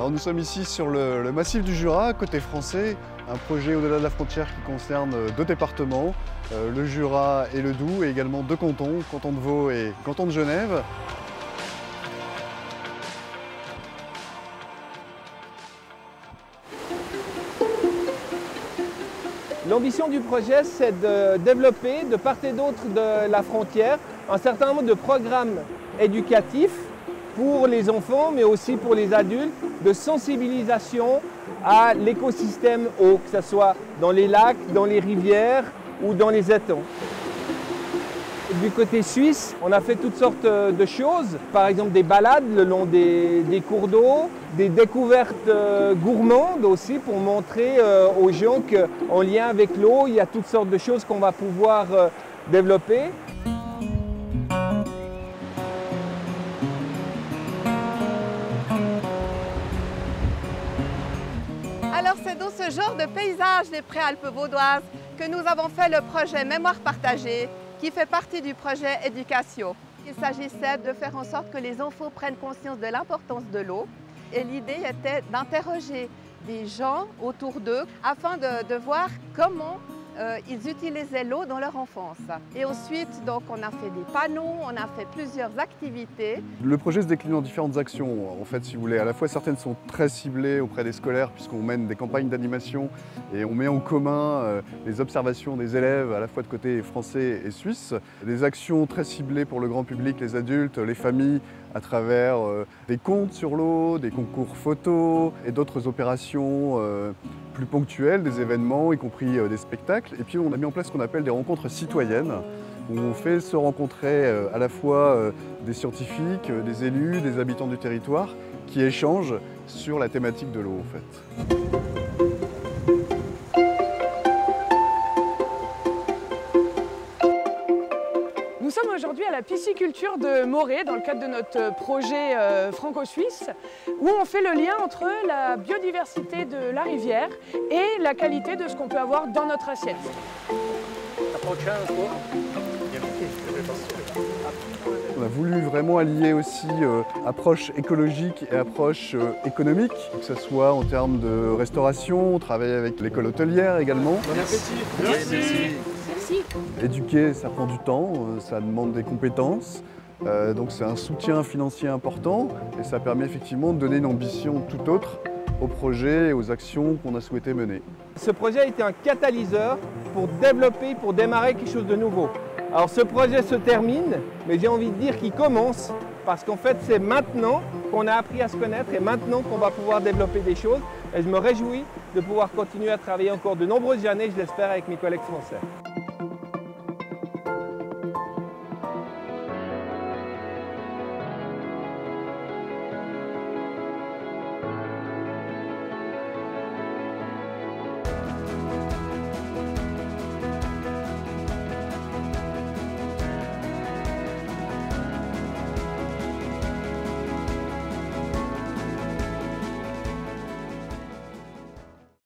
Alors nous sommes ici sur le massif du Jura, côté français, un projet au-delà de la frontière qui concerne deux départements, le Jura et le Doubs, et également deux cantons, canton de Vaud et canton de Genève. L'ambition du projet, c'est de développer de part et d'autre de la frontière un certain nombre de programmes éducatifs pour les enfants, mais aussi pour les adultes, de sensibilisation à l'écosystème eau, que ce soit dans les lacs, dans les rivières ou dans les étangs. Du côté suisse, on a fait toutes sortes de choses, par exemple des balades le long des cours d'eau, des découvertes gourmandes aussi pour montrer aux gens qu'en lien avec l'eau, il y a toutes sortes de choses qu'on va pouvoir développer. Alors c'est dans ce genre de paysage des Préalpes vaudoises que nous avons fait le projet Mémoire partagée qui fait partie du projet Éducation. Il s'agissait de faire en sorte que les enfants prennent conscience de l'importance de l'eau et l'idée était d'interroger des gens autour d'eux afin de voir comment ils utilisaient l'eau dans leur enfance. Et ensuite, donc, on a fait des panneaux, on a fait plusieurs activités. Le projet se décline en différentes actions. En fait, si vous voulez, à la fois certaines sont très ciblées auprès des scolaires puisqu'on mène des campagnes d'animation et on met en commun les observations des élèves à la fois de côté français et suisse. Des actions très ciblées pour le grand public, les adultes, les familles, à travers des contes sur l'eau, des concours photos et d'autres opérations plus ponctuelles, des événements, y compris des spectacles. Et puis on a mis en place ce qu'on appelle des rencontres citoyennes, où on fait se rencontrer à la fois des scientifiques, des élus, des habitants du territoire, qui échangent sur la thématique de l'eau en fait. Nous sommes aujourd'hui à la pisciculture de Morée dans le cadre de notre projet franco-suisse où on fait le lien entre la biodiversité de la rivière et la qualité de ce qu'on peut avoir dans notre assiette. On a voulu vraiment allier aussi approche écologique et approche économique, que ce soit en termes de restauration, on travaille avec l'école hôtelière également. Bon appétit. Merci. Éduquer, ça prend du temps, ça demande des compétences, donc c'est un soutien financier important et ça permet effectivement de donner une ambition tout autre au projet et aux actions qu'on a souhaité mener. Ce projet a été un catalyseur pour développer, pour démarrer quelque chose de nouveau. Alors ce projet se termine, mais j'ai envie de dire qu'il commence parce qu'en fait c'est maintenant qu'on a appris à se connaître et maintenant qu'on va pouvoir développer des choses. Et je me réjouis de pouvoir continuer à travailler encore de nombreuses années, je l'espère, avec mes collègues français.